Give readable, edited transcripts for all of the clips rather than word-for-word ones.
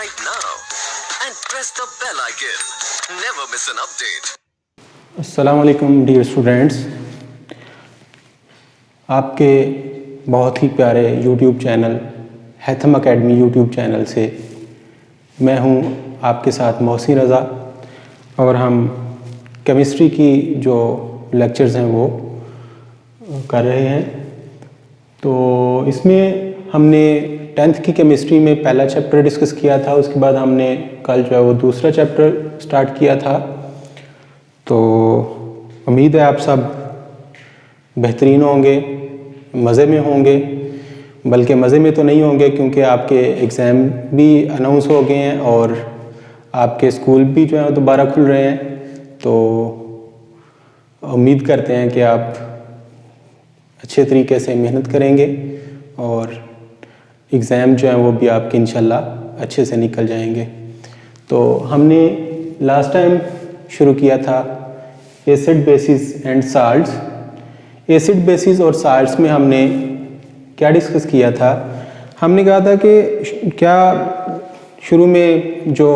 subscribe now and press the bell icon. Never miss an update. अस्सलाम वालेकुम dear students, आपके बहुत ही प्यारे YouTube channel हैथम academy YouTube channel से मैं हूं आपके साथ मोहसिन रज़ा और हम केमिस्ट्री की जो लेक्चर्स हैं वो कर रहे हैं। तो इसमें हमने 10th की केमिस्ट्री में पहला चैप्टर डिस्कस किया था, उसके बाद हमने कल जो है वो दूसरा चैप्टर स्टार्ट किया था। तो उम्मीद है आप सब बेहतरीन होंगे, मज़े में होंगे, बल्कि मज़े में तो नहीं होंगे क्योंकि आपके एग्ज़ाम भी अनाउंस हो गए हैं और आपके स्कूल भी जो है दोबारा खुल रहे हैं। तो उम्मीद करते हैं कि आप अच्छे तरीके से मेहनत करेंगे और एग्ज़ाम जो है वो भी आपके इंशाल्लाह अच्छे से निकल जाएंगे। तो हमने लास्ट टाइम शुरू किया था acid basis and salts. Acid basis और साल्ट्स में हमने क्या डिस्कस किया था? हमने कहा था कि क्या शुरू में जो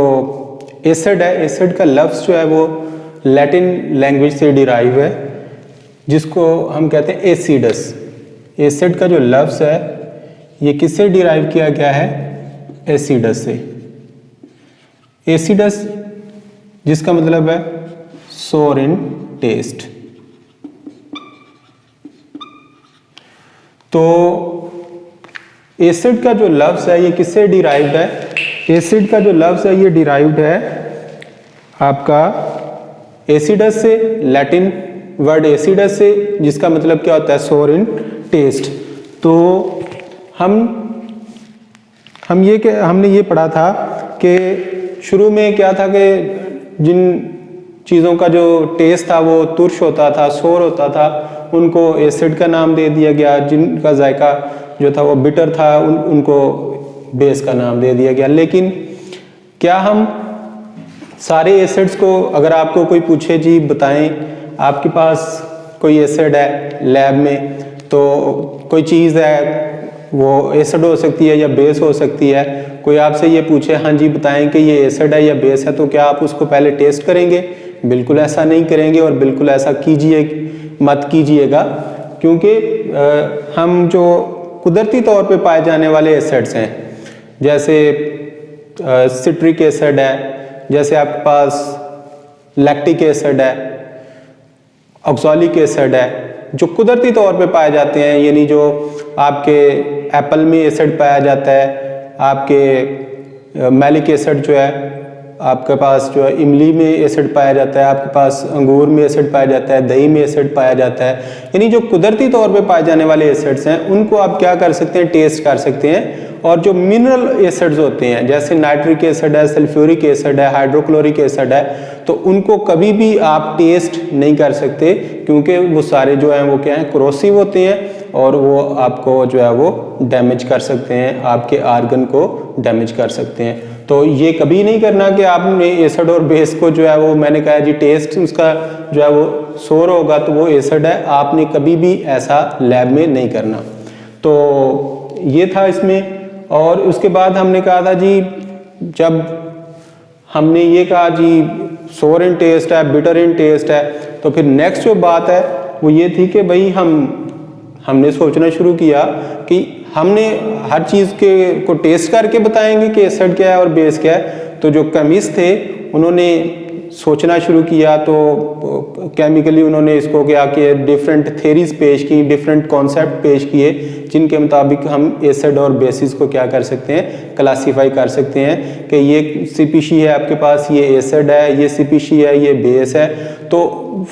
एसिड है, एसिड का लफ्ज़ जो है वो लैटिन लैंग्वेज से डिराइव है, जिसको हम कहते हैं एसिडस। एसिड का जो लफ्ज़ है ये किससे डिराइव किया गया है? एसिडस से। एसिडस जिसका मतलब है सोर इन टेस्ट। तो एसिड का जो लफ्ज़ है ये किससे डिराइव्ड है? एसिड का जो लफ्ज़ है ये डिराइव्ड है आपका एसिडस से, लैटिन वर्ड एसिडस से, जिसका मतलब क्या होता है? सोर इन टेस्ट। तो हमने ये पढ़ा था कि शुरू में क्या था कि जिन चीज़ों का जो टेस्ट था वो तुर्श होता था, सोर होता था, उनको एसिड का नाम दे दिया गया। जिनका जायका जो था वो बिटर था, उनको बेस का नाम दे दिया गया। लेकिन क्या हम सारे एसिड्स को, अगर आपको कोई पूछे जी बताएं आपके पास कोई एसिड है लैब में, तो कोई चीज़ है वो एसिड हो सकती है या बेस हो सकती है, कोई आपसे ये पूछे हाँ जी बताएं कि ये एसिड है या बेस है, तो क्या आप उसको पहले टेस्ट करेंगे? बिल्कुल ऐसा नहीं करेंगे और बिल्कुल ऐसा मत कीजिएगा, क्योंकि हम जो कुदरती तौर पे पाए जाने वाले एसिड्स हैं, जैसे सिट्रिक एसिड है, जैसे आपके पास लैक्टिक एसिड है, ऑक्सैलिक एसिड है, जो कुदरती तौर पे पाए जाते हैं, यानी जो आपके एप्पल में एसिड पाया जाता है, आपके मैलिक एसिड जो है आपके पास जो है इमली में एसिड पाया जाता है, आपके पास अंगूर में एसिड पाया जाता है, दही में एसिड पाया जाता है। यानी जो कुदरती तौर पे पाए जाने वाले एसिड्स हैं उनको आप क्या कर सकते हैं? टेस्ट कर सकते हैं। और जो मिनरल एसिड्स होते हैं जैसे नाइट्रिक एसिड है, सल्फ्यूरिक एसिड है, हाइड्रोक्लोरिक एसिड है, तो उनको कभी भी आप टेस्ट नहीं कर सकते, क्योंकि वो सारे जो हैं वो क्या हैं? कोरोसिव होते हैं और वो आपको जो है वो डैमेज कर सकते हैं, आपके आर्गन को डैमेज कर सकते हैं। तो ये कभी नहीं करना कि आपने एसिड और बेस को जो है वो, मैंने कहा जी टेस्ट उसका जो है वो सोर होगा तो वो एसिड है, आपने कभी भी ऐसा लैब में नहीं करना। तो ये था इसमें। और उसके बाद हमने कहा था जी, जब हमने ये कहा जी सोर इन टेस्ट है, बिटर इन टेस्ट है, तो फिर नेक्स्ट जो बात है वो ये थी कि भाई हमने सोचना शुरू किया कि हमने हर चीज़ को टेस्ट करके बताएंगे कि एसिड क्या है और बेस क्या है। तो जो केमिस्ट थे उन्होंने सोचना शुरू किया, तो केमिकली उन्होंने इसको क्या किया, डिफरेंट थेरीज पेश की, डिफरेंट कॉन्सेप्ट पेश किए, जिनके मुताबिक हम एसिड और बेसिस को क्या कर सकते हैं? क्लासीफाई कर सकते हैं कि ये सीपीसी है आपके पास, ये एसिड है, ये सीपीसी है, ये बेस है। तो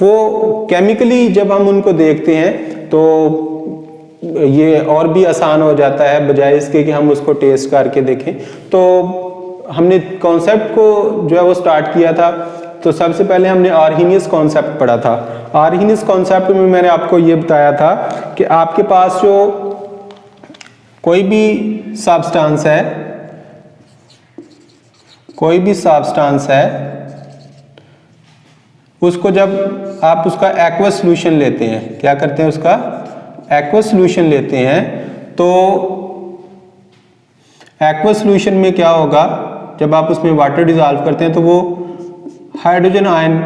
वो केमिकली जब हम उनको देखते हैं तो ये और भी आसान हो जाता है बजाय इसके कि हम उसको टेस्ट करके देखें। तो हमने कॉन्सेप्ट को जो है वो स्टार्ट किया था। तो सबसे पहले हमने आर्हीनियस कॉन्सेप्ट पढ़ा था। आर्हीनियस कॉन्सेप्ट में मैंने आपको ये बताया था कि आपके पास जो कोई भी सब्सटेंस है, उसको जब आप उसका एक्वस सॉल्यूशन लेते हैं, क्या करते हैं? उसका एक्वस सॉल्यूशन लेते हैं, तो एक्वस सॉल्यूशन में क्या होगा जब आप उसमें वाटर डिजॉल्व करते हैं तो वो हाइड्रोजन आयन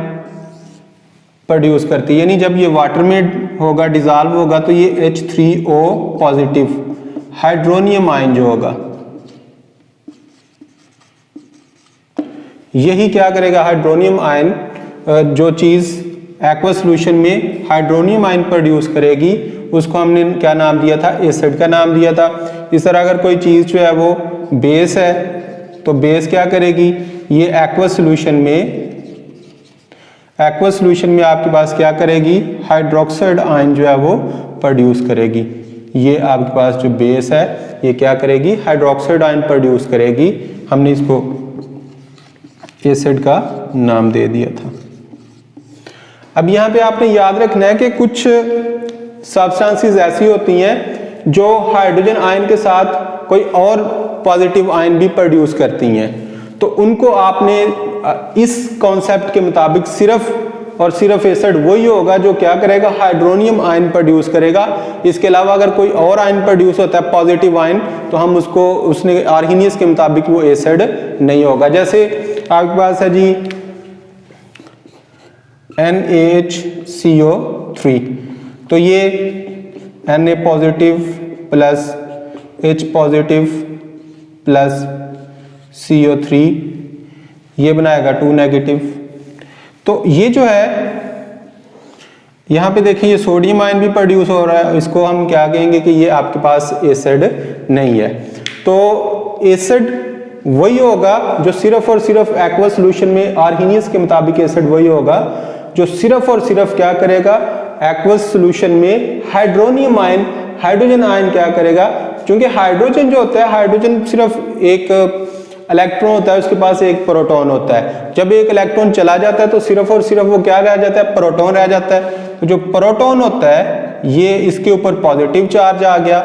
प्रोड्यूस करती है, यानी जब ये वाटर में होगा, डिजॉल्व होगा, तो ये H3O पॉजिटिव हाइड्रोनियम आयन जो होगा, यही क्या करेगा, हाइड्रोनियम आयन जो चीज एक्वा सॉल्यूशन में हाइड्रोनियम आयन प्रोड्यूस करेगी उसको हमने क्या नाम दिया था, एसिड का नाम दिया था। इस तरह अगर कोई चीज जो है वो बेस है तो बेस क्या करेगी, ये एक्वा सॉल्यूशन में आपके पास क्या करेगी, हाइड्रोक्साइड आयन जो है वो प्रोड्यूस करेगी। ये आपके पास जो बेस है ये क्या करेगी, हाइड्रोक्साइड आयन प्रोड्यूस करेगी। हमने इसको एसिड का नाम दे दिया था। अब यहाँ पे आपने याद रखना है कि कुछ सब्सटेंसेस ऐसी होती हैं जो हाइड्रोजन आयन के साथ कोई और पॉजिटिव आयन भी प्रोड्यूस करती हैं, तो उनको आपने इस कॉन्सेप्ट के मुताबिक सिर्फ और सिर्फ एसिड वही होगा जो क्या करेगा, हाइड्रोनियम आयन प्रोड्यूस करेगा। इसके अलावा अगर कोई और आयन प्रोड्यूस होता है पॉजिटिव आयन तो हम उसको उसने आर्हीनियस के मुताबिक वो एसिड नहीं होगा। जैसे आपके पास है जी NaHCO3, तो ये Na positive plus H positive plus CO3 ये बनाएगा 2 नेगेटिव। तो ये जो है यहाँ पे देखिए ये सोडियम आयन भी प्रोड्यूस हो रहा है, इसको हम क्या कहेंगे कि ये आपके पास एसिड नहीं है। तो एसिड वही होगा जो सिर्फ और सिर्फ एक्वा सॉल्यूशन में आर्हीनियस के मुताबिक एसिड वही होगा जो सिर्फ और सिर्फ क्या करेगा, एक्वस सॉल्यूशन में हाइड्रोनियम आयन, हाइड्रोजन आयन क्या करेगा, क्योंकि हाइड्रोजन जो होता है, हाइड्रोजन सिर्फ एक इलेक्ट्रॉन होता है, उसके पास एक प्रोटॉन होता है। जब एक इलेक्ट्रॉन चला जाता है तो सिर्फ और सिर्फ वो क्या रह जाता है, प्रोटॉन रह जाता है। तो जो प्रोटॉन होता है ये इसके ऊपर पॉजिटिव चार्ज आ गया,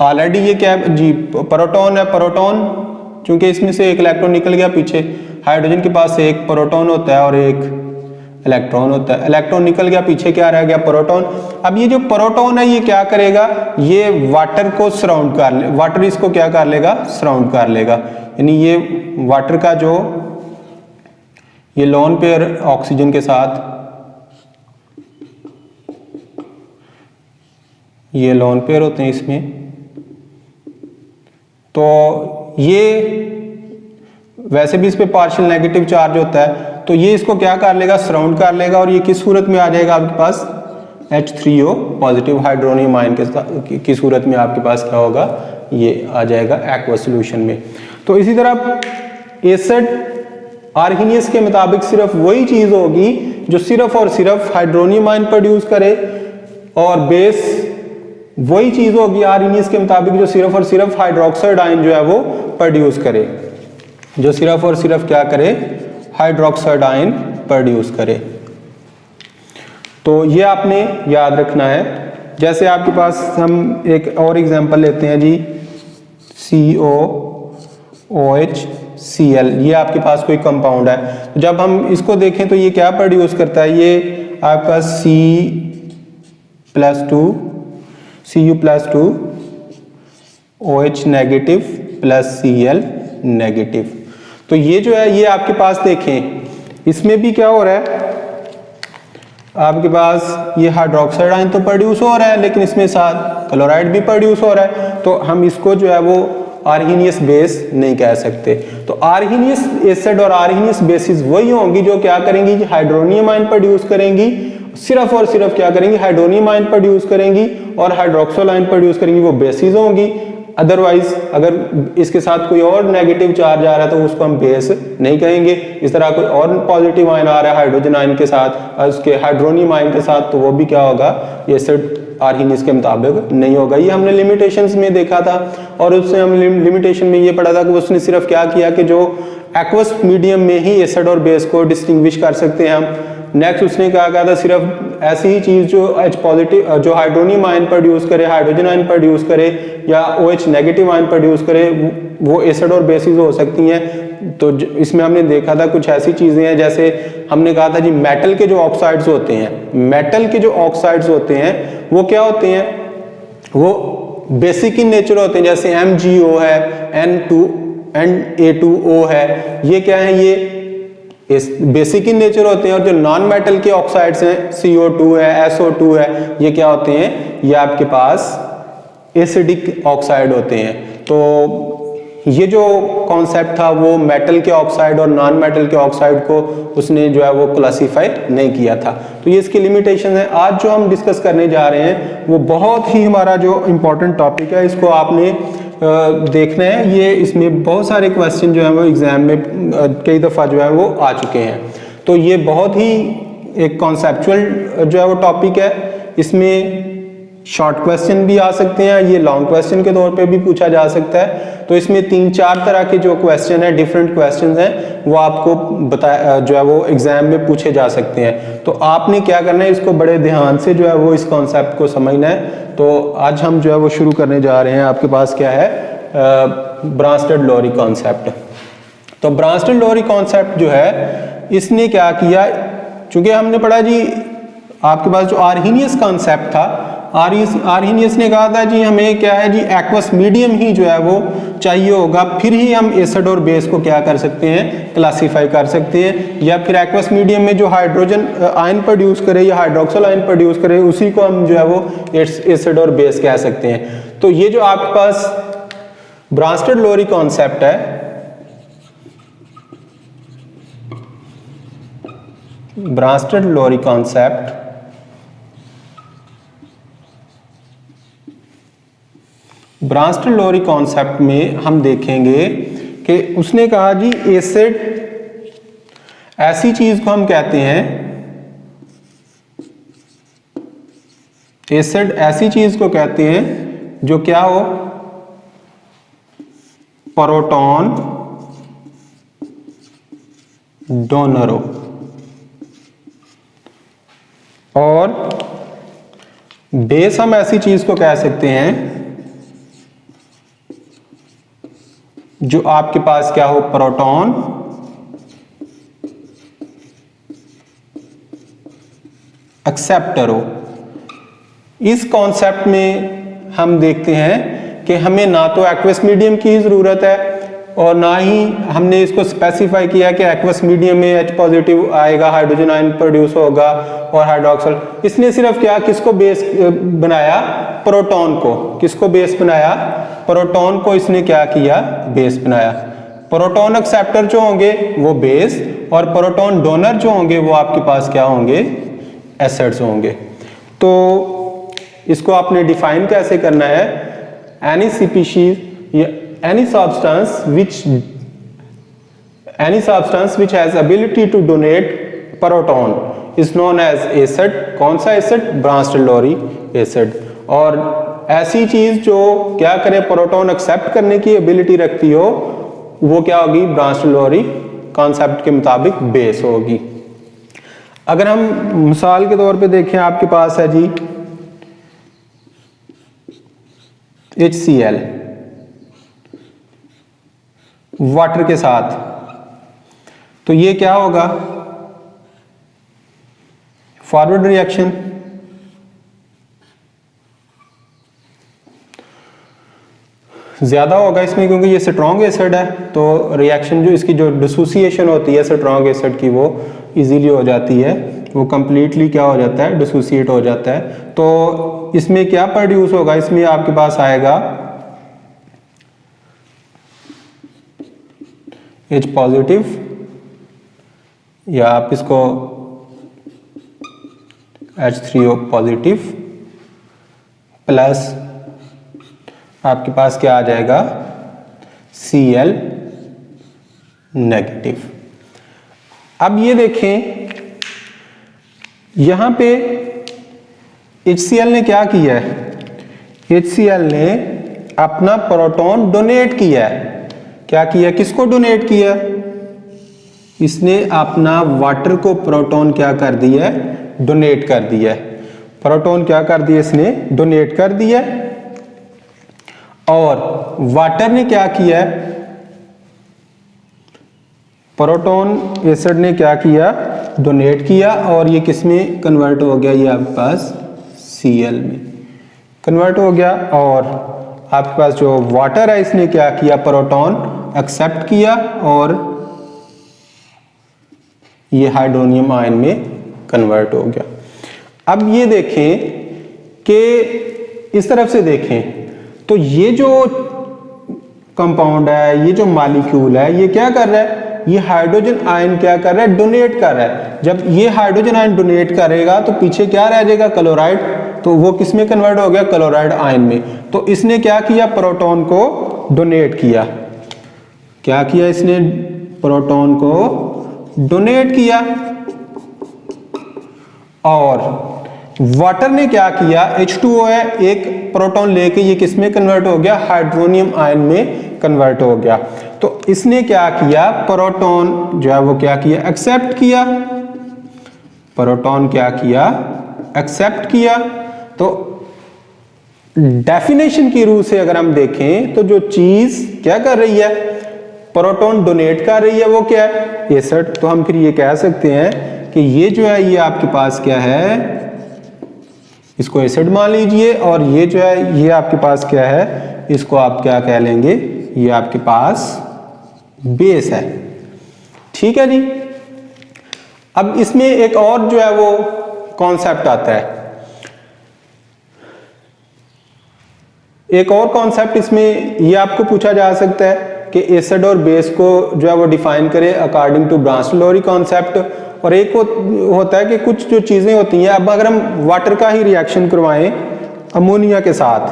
ऑलरेडी ये क्या जी प्रोटॉन है, प्रोटॉन क्योंकि इसमें से एक इलेक्ट्रॉन निकल गया पीछे, हाइड्रोजन के पास एक प्रोटॉन होता है और एक इलेक्ट्रॉन होता है, इलेक्ट्रॉन निकल गया पीछे क्या रह गया, प्रोटॉन। अब ये जो प्रोटॉन है ये क्या करेगा, ये वाटर को सराउंड कर ले, वाटर इसको क्या कर लेगा, सराउंड कर लेगा, यानी ये वाटर का जो ये लोन पेयर ऑक्सीजन के साथ, ये लोन पेयर होते हैं इसमें, तो ये वैसे भी इस पे पार्शियल नेगेटिव चार्ज होता है, तो ये इसको क्या कर लेगा, सराउंड कर लेगा और ये किस सूरत में आ जाएगा आपके पास, H3O पॉजिटिव हाइड्रोनियम आयन की सूरत में आपके पास क्या होगा, ये आ जाएगा एक्वा सॉल्यूशन में। तो इसी तरह एसिड आर्हीनियस के मुताबिक सिर्फ वही चीज होगी जो सिर्फ और सिर्फ हाइड्रोनियम आयन प्रोड्यूस करे, और बेस वही चीज होगी आर्हीनियस के मुताबिक जो सिर्फ और सिर्फ हाइड्रोक्साइड आयन जो है वो प्रोड्यूस करे, जो सिर्फ और सिर्फ क्या करे, हाइड्रोक्साइड आयन प्रोड्यूस करे। तो ये आपने याद रखना है। जैसे आपके पास हम एक और एग्जांपल लेते हैं जी, COOH Cl, ये आपके पास कोई कंपाउंड है, तो जब हम इसको देखें तो ये क्या प्रोड्यूस करता है, ये आपके पास Cu+2 OH negative plus Cl negative. तो ये जो है ये आपके पास देखें इसमें भी क्या हो रहा है, आपके पास ये हाइड्रोक्साइड आयन तो प्रोड्यूस हो रहा है लेकिन इसमें साथ क्लोराइड भी प्रोड्यूस हो रहा है, तो हम इसको जो है वो आर्हीनियस बेस नहीं कह सकते। तो आर्हीनियस एसिड और आर्हीनियस बेसिस वही होंगी जो क्या करेंगी, हाइड्रोनियम आयन प्रोड्यूस करेंगी, सिर्फ और सिर्फ क्या करेंगी, हाइड्रोनियम आयन प्रोड्यूस करेंगी, और हाइड्रोक्सिल आयन प्रोड्यूस करेंगी, वो बेसिस होंगी। अदरवाइज अगर इसके साथ कोई और नेगेटिव चार्ज आ रहा है तो उसको हम बेस नहीं कहेंगे। इस तरह कोई और पॉजिटिव आयन आ रहा है हाइड्रोजन आयन के साथ और उसके हाइड्रोनियम आयन के साथ, तो वो भी क्या होगा, ये एसिड आर्हीनियस के मुताबिक नहीं होगा। ये हमने लिमिटेशंस में देखा था, और उससे हम लिमिटेशन में ये पढ़ा था कि उसने सिर्फ क्या किया कि जो एक्वस मीडियम में ही एसिड और बेस को डिस्टिंग्विश कर सकते हैं हम। नेक्स्ट उसने कहा था सिर्फ ऐसी ही चीज जो H पॉजिटिव, जो हाइड्रोनियम आयन प्रोड्यूस करे, हाइड्रोजन आयन प्रोड्यूस करे, या OH नेगेटिव आयन प्रोड्यूस करे, वो एसिड और बेसिस हो सकती हैं। तो इसमें हमने देखा था कुछ ऐसी चीजें हैं, जैसे हमने कहा था जी मेटल के जो ऑक्साइड्स होते हैं, मेटल के जो ऑक्साइड्स होते हैं वो क्या होते हैं, वो बेसिक इन नेचर होते हैं, जैसे MgO है, एंड A2O है, ये क्या है, ये बेसिक इन नेचर होते हैं। और जो नॉन मेटल के ऑक्साइड्स हैं CO2 है, SO2 है, ये क्या होते हैं, ये आपके पास एसिडिक ऑक्साइड होते हैं। तो ये जो कॉन्सेप्ट था वो मेटल के ऑक्साइड और नॉन मेटल के ऑक्साइड को उसने जो है वो क्लासिफाई नहीं किया था। तो ये इसकी लिमिटेशन है। आज जो हम डिस्कस करने जा रहे हैं वो बहुत ही हमारा जो इम्पोर्टेंट टॉपिक है, इसको आपने देखना है। ये इसमें बहुत सारे क्वेश्चन जो है वो एग्जाम में कई दफ़ा जो है वो आ चुके हैं। तो ये बहुत ही एक कॉन्सेप्चुअल जो है वो टॉपिक है। इसमें शॉर्ट क्वेश्चन भी आ सकते हैं, ये लॉन्ग क्वेश्चन के तौर पे भी पूछा जा सकता है। तो इसमें 3-4 तरह के जो क्वेश्चन है, डिफरेंट क्वेश्चन हैं, वो आपको बताया जो है वो एग्जाम में पूछे जा सकते हैं। तो आपने क्या करना है, इसको बड़े ध्यान से जो है वो इस कॉन्सेप्ट को समझना है। तो आज हम जो है वो शुरू करने जा रहे हैं। आपके पास क्या है, ब्रांस्टेड-लोरी कॉन्सेप्ट। तो ब्रांस्टेड-लोरी कॉन्सेप्ट जो है, इसने क्या किया, चूंकि हमने पढ़ा जी आपके पास जो आर्हीनियस कॉन्सेप्ट था, आर्हीनियस ने कहा था जी हमें क्या है जी, एक्वस मीडियम ही जो है वो चाहिए होगा, फिर ही हम एसिड और बेस को क्या कर सकते हैं, क्लासीफाई कर सकते हैं। या फिर एक्वस मीडियम में जो हाइड्रोजन आयन प्रोड्यूस करे या हाइड्रोक्सिल आयन प्रोड्यूस करे, उसी को हम जो है वो एसिड और बेस कह सकते हैं। तो ये जो आपके पास ब्रांस्टेड-लोरी कॉन्सेप्ट है, ब्रांस्टेड-लोरी कॉन्सेप्ट ब्रांस्टेड-लोरी कॉन्सेप्ट में हम देखेंगे कि उसने कहा जी एसिड ऐसी चीज को हम कहते हैं, एसिड ऐसी चीज को कहते हैं जो क्या हो, प्रोटॉन डोनर हो। और बेस हम ऐसी चीज को कह सकते हैं जो आपके पास क्या हो, प्रोटॉन एक्सेप्टर हो। इस कॉन्सेप्ट में हम देखते हैं कि हमें ना तो एक्वस मीडियम की जरूरत है और ना ही हमने इसको स्पेसिफाई किया कि एक्वस मीडियम में H पॉजिटिव आएगा, हाइड्रोजन आयन प्रोड्यूस होगा और हाइड्रोक्सिल। इसने सिर्फ क्या, किसको बेस बनाया, प्रोटॉन को। किसको बेस बनाया, प्रोटॉन को इसने क्या किया, बेस बनाया। प्रोटॉन एक्सेप्टर जो होंगे वो बेस, और प्रोटॉन डोनर जो होंगे वो आपके पास क्या होंगे, एसिड्स होंगे। तो इसको आपने डिफाइन कैसे करना है, एनी स्पीशीज या any substance which has ability to donate proton is known as acid। कौन सा एसिड, ब्रांस्टेड-लोरी एसिड। और ऐसी चीज जो क्या करे, प्रोटॉन एक्सेप्ट करने की एबिलिटी रखती हो, वो क्या होगी, ब्रांस्टेड-लोरी कॉन्सेप्ट के मुताबिक बेस होगी। अगर हम मिसाल के तौर पे देखें, आपके पास है जी HCl वाटर के साथ, तो ये क्या होगा, फॉरवर्ड रिएक्शन। ज्यादा होगा इसमें क्योंकि ये स्ट्रॉन्ग एसिड है, तो रिएक्शन जो इसकी जो डिसोसिएशन होती है स्ट्रॉन्ग एसिड की, वो इजीली हो जाती है, वो कंप्लीटली क्या हो जाता है, डिसोसिएट हो जाता है। तो इसमें क्या प्रोड्यूस होगा, इसमें आपके पास आएगा H पॉजिटिव, या आप इसको H3O पॉजिटिव प्लस आपके पास क्या आ जाएगा, Cl नेगेटिव। अब ये देखें यहां पे HCl ने क्या किया है, HCl ने अपना प्रोटॉन डोनेट किया है। क्या किया, किसको डोनेट किया, इसने अपना वाटर को प्रोटॉन क्या कर दिया, डोनेट कर दिया। प्रोटॉन क्या कर दिया, इसने डोनेट कर दिया। और वाटर ने क्या किया, प्रोटॉन एसिड ने क्या किया, डोनेट किया, और ये किस में कन्वर्ट हो गया, ये आपके पास Cl में कन्वर्ट हो गया। और आपके पास जो वाटर है इसने क्या किया, प्रोटॉन एक्सेप्ट किया और ये हाइड्रोनियम आयन में कन्वर्ट हो गया। अब ये देखें कि इस तरफ से देखें तो ये जो कंपाउंड है, ये जो मॉलिक्यूल है, ये क्या कर रहा है, ये हाइड्रोजन आयन क्या कर रहा है, डोनेट कर रहा है। जब ये हाइड्रोजन आयन डोनेट करेगा तो पीछे क्या रह जाएगा, क्लोराइड, तो वो किस में कन्वर्ट हो गया, क्लोराइड आयन में। तो इसने क्या किया, प्रोटॉन को डोनेट किया। क्या किया इसने, प्रोटॉन को डोनेट किया। और वाटर ने क्या किया, H2O है, एक प्रोटॉन लेके ये किस में कन्वर्ट हो गया, हाइड्रोनियम आयन में कन्वर्ट हो गया। तो इसने क्या किया, प्रोटॉन जो है वो क्या किया, एक्सेप्ट किया। प्रोटॉन क्या किया, एक्सेप्ट किया। तो डेफिनेशन की रूह से अगर हम देखें तो जो चीज क्या कर रही है, प्रोटॉन डोनेट कर रही है, वो क्या है, एसिड। तो हम फिर ये कह सकते हैं कि ये जो है ये आपके पास क्या है, इसको एसिड मान लीजिए, और ये जो है ये आपके पास क्या है, इसको आप क्या कह लेंगे, ये आपके पास बेस है। ठीक है जी। अब इसमें एक और जो है वो कॉन्सेप्ट आता है, एक और कॉन्सेप्ट इसमें ये आपको पूछा जा सकता है कि एसिड और बेस को जो है वो डिफाइन करें अकॉर्डिंग टू ब्रांच-लोरी कॉन्सेप्ट। और एक होता है कि कुछ जो चीजें होती हैं, अब अगर हम वाटर का ही रिएक्शन करवाएं अमोनिया के साथ,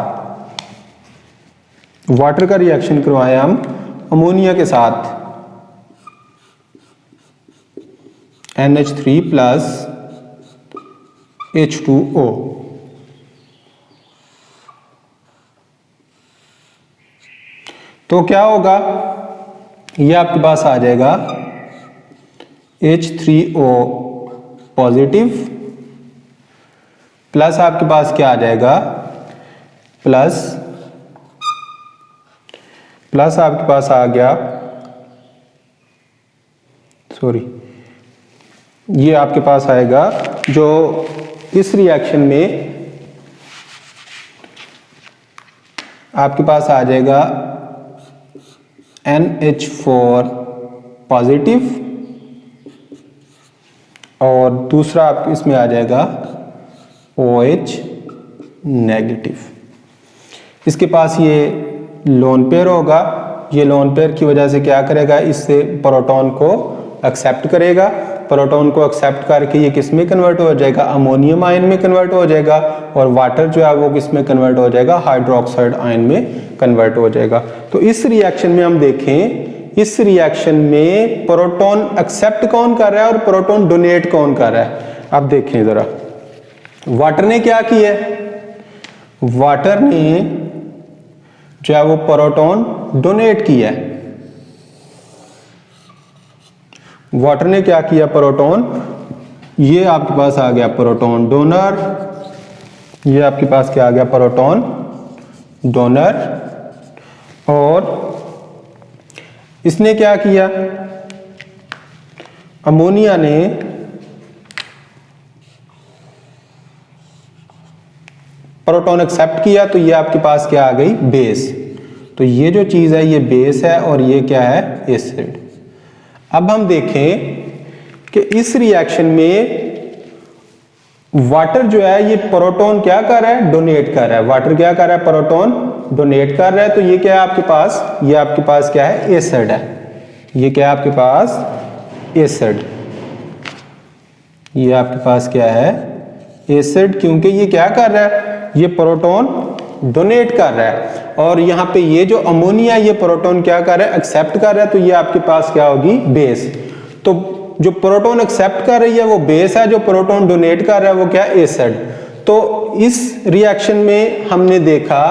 वाटर का रिएक्शन करवाएं हम अमोनिया के साथ, NH3 प्लस H2O, तो क्या होगा, ये आपके पास आ जाएगा H3O पॉजिटिव प्लस आपके पास क्या आ जाएगा, प्लस आपके पास आ गया, सॉरी, ये आपके पास आएगा जो इस रिएक्शन में आपके पास आ जाएगा NH4 पॉजिटिव और दूसरा आप इसमें आ जाएगा OH नेगेटिव। इसके पास ये लोन पेयर होगा, ये लोन पेयर की वजह से क्या करेगा, इससे प्रोटॉन को एक्सेप्ट करेगा। प्रोटॉन को एक्सेप्ट करके ये किस में कन्वर्ट हो जाएगा, अमोनियम आयन में कन्वर्ट हो जाएगा। और वाटर जो है वो किस में कन्वर्ट हो जाएगा, हाइड्रोक्साइड आयन में कन्वर्ट हो जाएगा। तो इस रिएक्शन में हम देखें, इस रिएक्शन में प्रोटॉन एक्सेप्ट कौन कर रहा है और प्रोटॉन डोनेट कौन कर रहा है। अब देखें जरा, वाटर ने क्या किया, वाटर ने जो है वो प्रोटॉन डोनेट किया है। वाटर ने क्या किया, प्रोटॉन, ये आपके पास आ गया प्रोटॉन डोनर, ये आपके पास क्या आ गया, प्रोटॉन डोनर। और इसने क्या किया, अमोनिया ने प्रोटॉन एक्सेप्ट किया, तो ये आपके पास क्या आ गई, बेस। तो ये जो चीज है ये बेस है और ये क्या है, एसिड। अब हम देखें कि इस रिएक्शन में वाटर जो है ये प्रोटॉन क्या कर रहा है, डोनेट कर रहा है। वाटर क्या कर रहा है, प्रोटॉन डोनेट कर रहा है। तो ये क्या है आपके पास, ये आपके पास क्या है, एसिड है। ये क्या है आपके पास, एसिड। ये आपके पास क्या है, एसिड, क्योंकि ये क्या कर रहा है, ये प्रोटॉन डोनेट कर रहा है। और यहाँ पे ये जो अमोनिया, ये प्रोटॉन क्या कर रहा है, एक्सेप्ट कर रहा है। तो ये आपके पास क्या होगी, बेस। तो जो प्रोटॉन एक्सेप्ट कर रही है वो बेस है, जो प्रोटॉन डोनेट कर रहा है वो क्या, एसिड। तो इस रिएक्शन में हमने देखा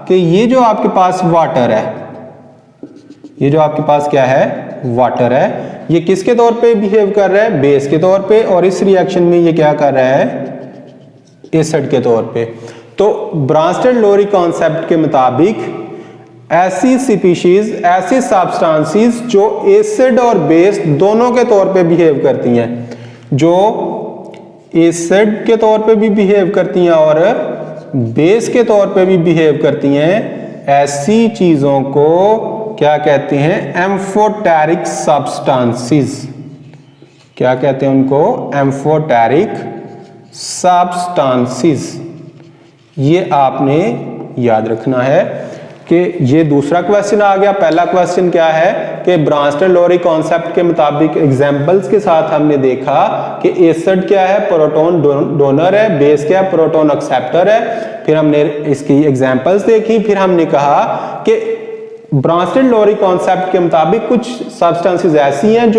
कि ये जो आपके पास वाटर है, ये जो आपके पास क्या है, वाटर है, ये किसके तौर पे बिहेव कर रहा है, बेस के तौर पे। और इस रिएक्शन में ये क्या कर रहा है, एसिड के तौर पे। तो ब्रांस्टेड-लोरी कॉन्सेप्ट के मुताबिक ऐसी स्पीशीज, ऐसी सब्सटेंसेस जो एसिड और बेस दोनों के तौर पे बिहेव करती हैं, जो एसिड के तौर पे भी बिहेव करती हैं और बेस के तौर पे भी बिहेव करती हैं, ऐसी चीजों को क्या कहते हैं? Amphoteric substances. क्या कहते हैं उनको? Amphoteric substances. ये आपने याद रखना है कि ये दूसरा क्वेश्चन आ गया। पहला क्वेश्चन क्या है कि ब्रांस्टर-लोरी कॉन्सेप्ट के मुताबिक एग्जांपल्स के साथ हमने देखा कि एसिड क्या है? प्रोटॉन डोनर है। बेस क्या है? प्रोटॉन एक्सेप्टर है। फिर हमने इसकी एग्जांपल्स देखी। फिर हमने कहा कि ब्रांस्टर-लोरी कॉन्सेप्ट के मुताबिक कुछ सब्सटेंसेस ऐसी हैं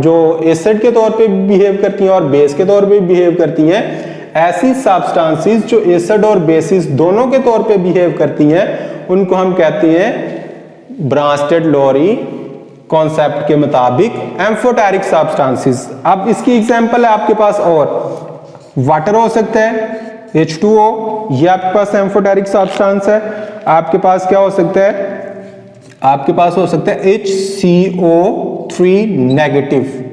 जो एसिड के तौर पे बिहेव करती हैं और बेस के तौर पे बिहेव करती हैं। ऐसी सब्सटेंसेस जो एसिड और बेसिस दोनों के तौर पे बिहेव करती हैं उनको हम कहते हैं ब्रांस्टर-लोरी कॉन्सेप्ट के मुताबिक एम्फोटेरिक सब्सटेंसेस। अब इसकी एग्जांपल है आपके पास, और वाटर हो सकता है H2O, ये आपके पास एम्फोटेरिक सब्सटेंस है। आपके पास क्या हो सकता है? आपके पास हो सकता है HCO3 नेगेटिव।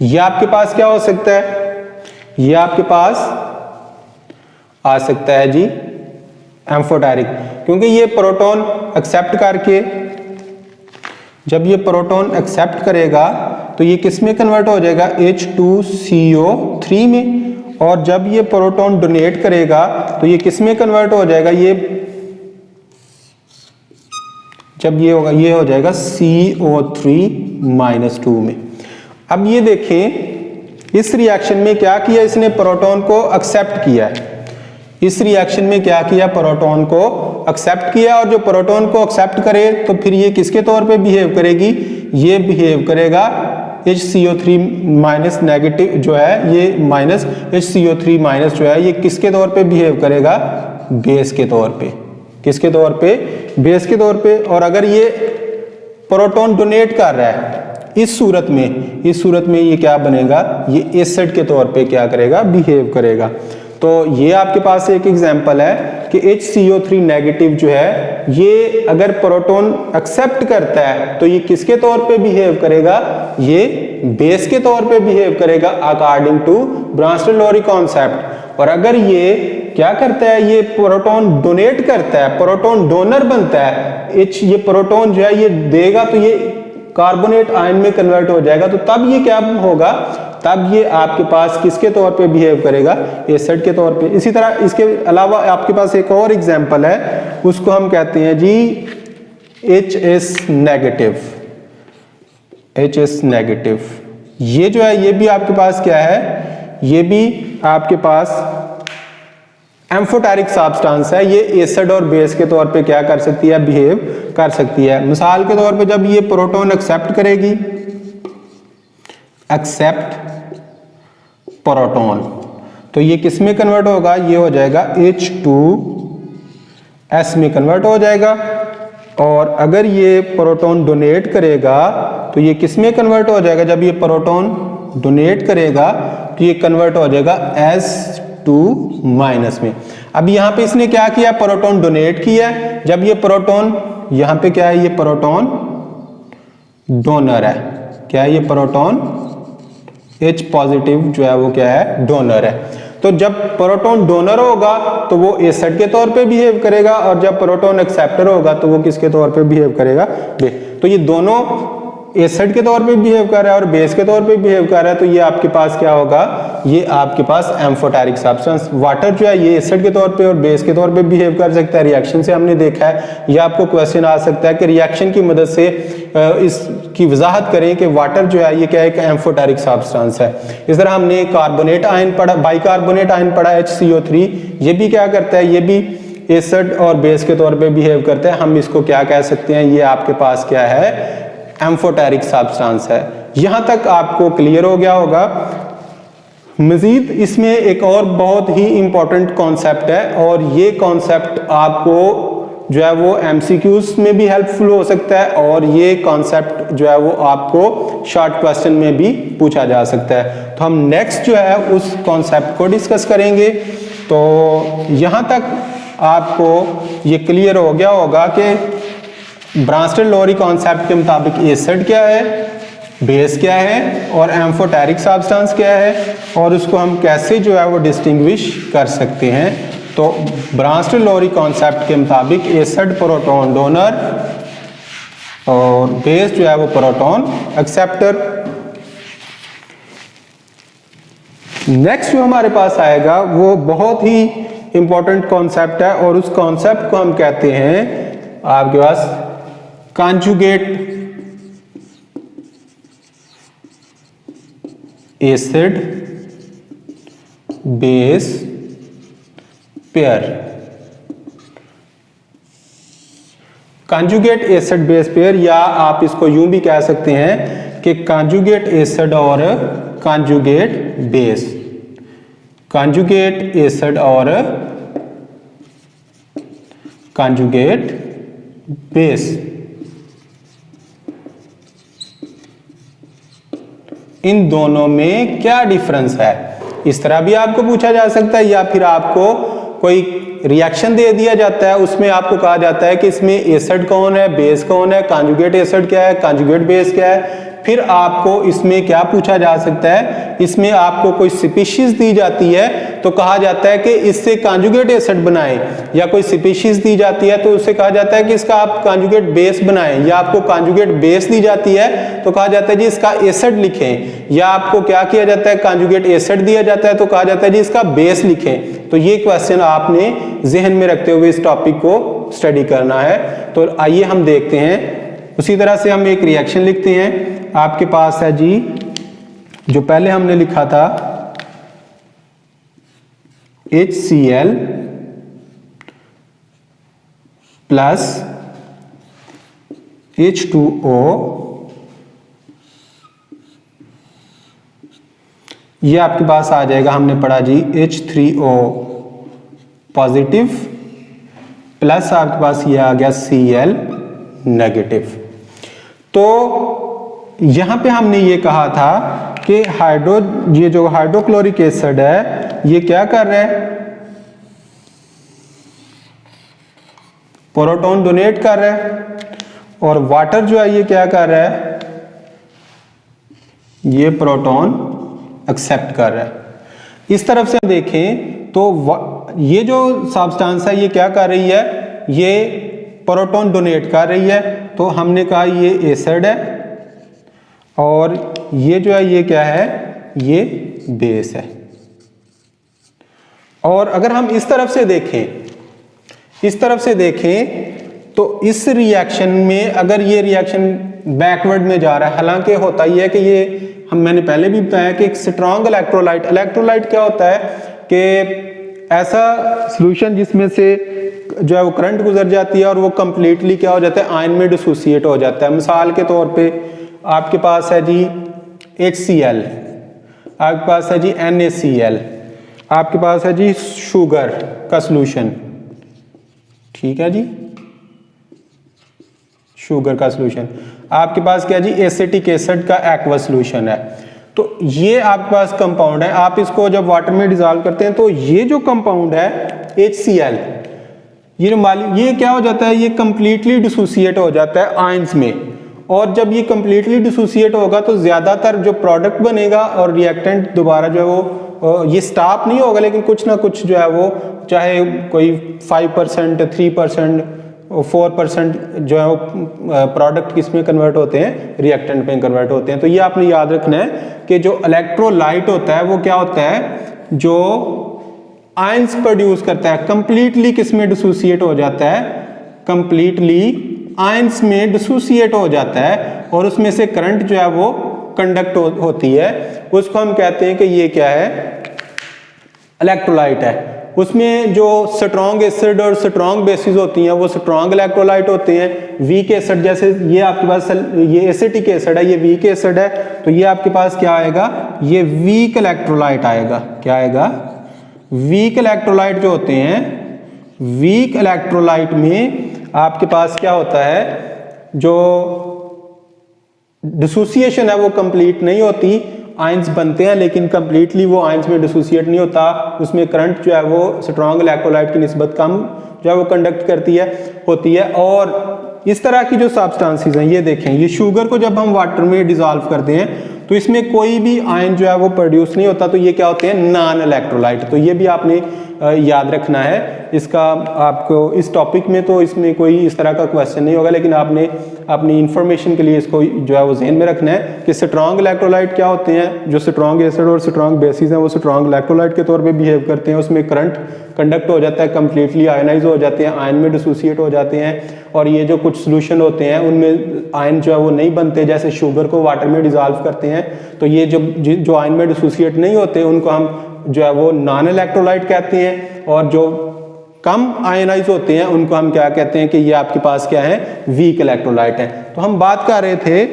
ये आपके पास क्या हो सकता है? ये आपके पास आ सकता है जी एम्फोटेरिक, क्योंकि ये प्रोटॉन एक्सेप्ट करके, जब ये प्रोटॉन एक्सेप्ट करेगा तो ये किस में कन्वर्ट हो जाएगा? H2CO3 में। और जब ये प्रोटॉन डोनेट करेगा तो ये किस में कन्वर्ट हो जाएगा? ये जब ये होगा ये हो जाएगा CO3-2 में। अब ये देखें इस रिएक्शन में क्या किया इसने? प्रोटॉन को एक्सेप्ट किया है। इस रिएक्शन में क्या किया? प्रोटॉन को एक्सेप्ट किया, और जो प्रोटॉन को एक्सेप्ट करे तो फिर ये किसके तौर पे बिहेव करेगी? ये बिहेव करेगा HCO3- नेगेटिव जो है, ये माइनस HCO3- जो है, ये किसके तौर पे बिहेव करेगा? बेस के तौर पे। किसके तौर पे? बेस के तौर पे। और अगर ये प्रोटॉन डोनेट कर रहा है इस सूरत में ये क्या बनेगा? ये एसिड के तौर पे क्या करेगा? बिहेव करेगा। तो ये आपके पास एक एग्जांपल है कि HCO3 नेगेटिव जो है, ये अगर प्रोटॉन एक्सेप्ट करता है तो ये किसके तौर पे बिहेव करेगा? ये बेस के तौर पे बिहेव करेगा अकॉर्डिंग टू ब्रांस्टर-लोरी कॉन्सेप्ट। और अगर ये क्या करता है? ये प्रोटॉन डोनेट करता है, प्रोटॉन डोनर बनता है, ये प्रोटॉन जो है ये देगा तो ये कार्बोनेट आयन में कन्वर्ट हो जाएगा। तो तब ये क्या होगा? तब ये आपके पास किसके तौर पे बिहेव करेगा? एसिड के तौर पे। इसी तरह इसके अलावा आपके पास एक और एग्जांपल है, उसको हम कहते हैं जी HS नेगेटिव। HS नेगेटिव ये जो है ये भी आपके पास क्या है? ये भी आपके पास एम्फोटेरिक सब्सटेंस है। ये एसिड और बेस के तौर पे क्या कर सकती है? बिहेव कर सकती है। मिसाल के तौर पे जब ये प्रोटॉन एक्सेप्ट करेगी, एक्सेप्ट प्रोटॉन, तो ये किस में कन्वर्ट होगा? ये हो जाएगा H2S में कन्वर्ट हो जाएगा। और अगर ये प्रोटॉन डोनेट करेगा तो ये किस में कन्वर्ट हो जाएगा? जब ये प्रोटॉन डोनेट करेगा तो ये कन्वर्ट हो जाएगा S2- में। अब यहाँ पे इसने क्या किया? प्रोटॉन डोनेट किया। जब ये प्रोटॉन यहाँ पे क्या है? ये प्रोटॉन डोनर है। क्या है? ये प्रोटॉन H पॉजिटिव जो है वो क्या है? डोनर है। तो जब प्रोटॉन डोनर होगा तो वो एसिड के तौर पे बिहेव करेगा, और जब प्रोटॉन एक्सेप्टर होगा तो वो किसके तौर पे बिहेव करेगा? तो ये दोनों एसिड के तौर पे बिहेव कर रहा है और बेस के तौर पे बिहेव कर रहा है। तो ये आपके पास क्या होगा? ये आपके पास एम्फोटेरिक सब्सटेंस। वाटर जो है ये एसिड के तौर पे और बेस के तौर पे बिहेव कर सकता है। रिएक्शन से हमने देखा है। ये आपको क्वेश्चन आ सकता है कि रिएक्शन की मदद से इसकी वजाहत करें कि वाटर जो है ये क्या है? एक एम्फोटेरिक सब्सटेंस है। इस तरह हमने कार्बोनेट आयन पढ़ा, बाइकार्बोनेट आयन पढ़ा HCO3, ये भी क्या करता है? ये भी एसिड और बेस के तौर पे बिहेव करता है। हम इसको क्या कह सकते हैं? ये आपके पास क्या है? एम्फोटेरिक सब्सटेंस है। यहां तक आपको क्लियर हो गया होगा। मजीद इसमें एक और बहुत ही इंपॉर्टेंट कॉन्सेप्ट है, और ये कॉन्सेप्ट आपको जो है वो MCQs में भी हेल्पफुल हो सकता है, और ये कॉन्सेप्ट जो है वो आपको शॉर्ट क्वेश्चन में भी पूछा जा सकता है। तो हम नेक्स्ट जो है उस कॉन्सेप्ट को डिस्कस करेंगे। तो यहां तक आपको ये क्लियर हो गया होगा कि ब्रांस्टर-लोरी कॉन्सेप्ट के मुताबिक एसिड क्या है, बेस क्या है और एम्फोटेरिक सब्सटेंस क्या है, और उसको हम कैसे जो है वो डिस्टिंग्विश कर सकते हैं। तो ब्रांस्टर-लोरी कॉन्सेप्ट के मुताबिक एसिड प्रोटॉन डोनर और बेस जो है वो प्रोटॉन एक्सेप्टर। नेक्स्ट जो हमारे पास आएगा वो बहुत ही इंपॉर्टेंट कॉन्सेप्ट है और उस कॉन्सेप्ट को हम कहते हैं आपके पास conjugate acid base pair. Conjugate acid base pair, या आप इसको यूं भी कह सकते हैं कि कॉन्जुगेट एसिड और कॉन्जुगेट बेस। कॉन्जुगेट एसिड और कॉन्जुगेट बेस, इन दोनों में क्या डिफरेंस है, इस तरह भी आपको पूछा जा सकता है। या फिर आपको कोई रिएक्शन दे दिया जाता है, उसमें आपको कहा जाता है कि इसमें एसिड कौन है, बेस कौन है, कॉन्जुगेट एसिड क्या है, कॉन्जुगेट बेस क्या है। फिर आपको इसमें क्या पूछा जा सकता है, इसमें आपको कोई स्पीशीज दी जाती है तो कहा जाता है कि इससे कॉन्जुगेट एसिड बनाएं, या कोई स्पीशीज दी जाती है तो उससे कहा जाता है कि इसका आप कॉन्जुगेट बेस बनाएं, या आपको कॉन्जुगेट बेस दी जाती है तो कहा जाता है जी इसका एसिड लिखें, या आपको क्या किया जाता है, कॉन्जुगेट एसिड दिया जाता है तो कहा जाता है जी इसका बेस लिखें। तो ये क्वेश्चन आपने जहन में रखते हुए इस टॉपिक को स्टडी करना है। तो आइए हम देखते हैं। उसी तरह से हम एक रिएक्शन लिखते हैं। आपके पास है जी, जो पहले हमने लिखा था HCl प्लस H2O, ये आपके पास आ जाएगा, हमने पढ़ा जी H3O पॉजिटिव प्लस आपके पास ये आ गया Cl नेगेटिव। तो यहां पे हमने ये कहा था कि ये जो हाइड्रोक्लोरिक एसिड है ये क्या कर रहा है, प्रोटॉन डोनेट कर रहा है, और वाटर जो है ये क्या कर रहा है, ये प्रोटॉन एक्सेप्ट कर रहा है। इस तरफ से हम देखें तो ये जो सब्सटेंस है ये क्या कर रही है, ये प्रोटॉन डोनेट कर रही है। तो हमने कहा ये एसिड है और ये जो है ये क्या है, ये बेस है। और अगर हम इस तरफ से देखें तो इस रिएक्शन में अगर ये रिएक्शन बैकवर्ड में जा रहा है, हालांकि होता ही है कि ये मैंने पहले भी बताया कि एक स्ट्रॉन्ग इलेक्ट्रोलाइट क्या होता है कि ऐसा सॉल्यूशन जिसमें से जो है वो करंट गुजर जाती है और वो कंप्लीटली क्या हो जाता है, आयन में डिसोसिएट हो जाता है। मिसाल के तौर पे आपके पास है जी HCl, आपके पास है जी NaCl, आपके पास है जी शुगर का सॉल्यूशन, ठीक है जी, शुगर का सॉल्यूशन। आपके पास क्या जी एसिटिक एसिड का एक्वा सॉल्यूशन है। तो ये आपके पास कंपाउंड है, आप इसको जब वाटर में डिसॉल्व करते हैं तो ये जो कंपाउंड है HCl, ये क्या हो जाता है, ये कंप्लीटली डिसोसिएट हो जाता है आयंस में। और जब ये कंप्लीटली डिसोसिएट होगा तो ज्यादातर जो प्रोडक्ट बनेगा और रिएक्टेंट दोबारा जो है वो ये स्टॉप नहीं होगा, लेकिन कुछ ना कुछ जो है वो चाहे कोई 5%, 3%, 4% जो है वो प्रोडक्ट किस में कन्वर्ट होते हैं, रिएक्टेंट में कन्वर्ट होते हैं। तो ये आपने याद रखना है कि जो इलेक्ट्रोलाइट होता है वो क्या होता है, जो आयंस प्रोड्यूस करता है, कंप्लीटली किस में डिसोसिएट हो जाता है, कंप्लीटली आयंस में डिसोसिएट हो जाता है और उसमें से करंट जो है वो कंडक्ट होती है। उसको हम कहते हैं कि ये क्या है, इलेक्ट्रोलाइट है। उसमें जो स्ट्रॉन्ग एसिड और स्ट्रॉन्ग बेसिस होती हैं वो स्ट्रॉन्ग इलेक्ट्रोलाइट होते हैं। वीक एसिड, जैसे ये आपके पास ये एसिटिक एसिड है, ये वीक एसिड है, तो ये आपके पास क्या आएगा, ये वीक इलेक्ट्रोलाइट आएगा। क्या आएगा, वीक इलेक्ट्रोलाइट जो होते हैं, वीक इलेक्ट्रोलाइट में आपके पास क्या होता है, जो डिसोसिएशन है वो कंप्लीट नहीं होती, आयंस बनते हैं लेकिन कंप्लीटली वो आयंस में डिसोसिएट नहीं होता, उसमें करंट जो है वो स्ट्रॉन्ग इलेक्ट्रोलाइट की निस्बत कम जो है वो कंडक्ट करती है होती है। और इस तरह की जो सब्सटेंसेस हैं, ये देखें, ये शुगर को जब हम वाटर में डिसॉल्व करते हैं तो इसमें कोई भी आयन जो है वो प्रोड्यूस नहीं होता, तो ये क्या होते हैं, नॉन इलेक्ट्रोलाइट। तो ये भी आपने याद रखना है। इसका आपको इस टॉपिक में तो इसमें कोई इस तरह का क्वेश्चन नहीं होगा, लेकिन आपने अपनी इंफॉर्मेशन के लिए इसको जो है वो जहन में रखना है कि स्ट्रॉन्ग इलेक्ट्रोलाइट क्या होते हैं। जो स्ट्रॉन्ग एसिड और स्ट्रॉन्ग बेसिस हैं वो स्ट्रॉन्ग इलेक्ट्रोलाइट के तौर पे बिहेव करते हैं, उसमें करंट कंडक्ट हो जाता है, कंप्लीटली आयनाइज हो जाते हैं, आयन में डिसोसिएट हो जाते हैं, और ये जो कुछ सोल्यूशन होते हैं उनमें आयन जो है वो नहीं बनते, जैसे शुगर को वाटर में डिजॉल्व करते हैं। तो ये जो आयन में डिसोसिएट नहीं होते उनको हम जो है वो नॉन इलेक्ट्रोलाइट कहते हैं, और जो कम आयनाइज होते हैं उनको हम क्या कहते हैं कि ये आपके पास क्या है, वीक इलेक्ट्रोलाइट है। तो हम बात कर रहे थे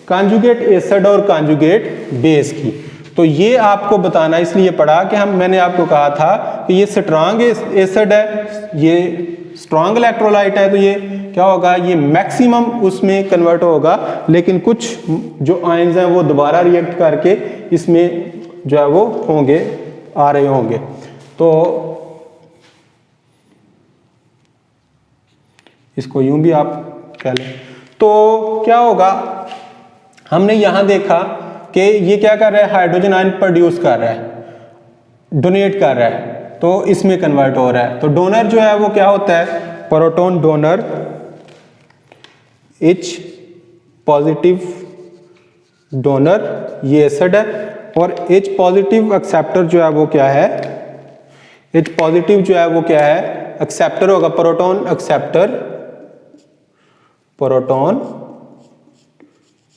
कॉन्जुगेट एसिड और कॉन्जुगेट बेस की। तो ये आपको बताना इसलिए पड़ा कि मैंने आपको कहा था कि ये स्ट्रॉन्ग एसिड है, ये स्ट्रॉन्ग इलेक्ट्रोलाइट है, तो ये क्या होगा, ये मैक्सिमम उसमें कन्वर्ट होगा, लेकिन कुछ जो आयंस हैं वो दोबारा रिएक्ट करके इसमें जो है वो होंगे, आ रहे होंगे। तो इसको यूं भी आप कह लें। तो क्या होगा, हमने यहां देखा कि ये क्या कर रहा है, हाइड्रोजन आयन प्रोड्यूस कर रहा है, डोनेट कर रहा है, तो इसमें कन्वर्ट हो रहा है। तो डोनर जो है वो क्या होता है, proton donor, H positive donor ये एसिड है, और H पॉजिटिव एक्सेप्टर जो है वो क्या है, H पॉजिटिव जो है वो क्या है, एक्सेप्टर होगा, प्रोटॉन एक्सेप्टर, प्रोटॉन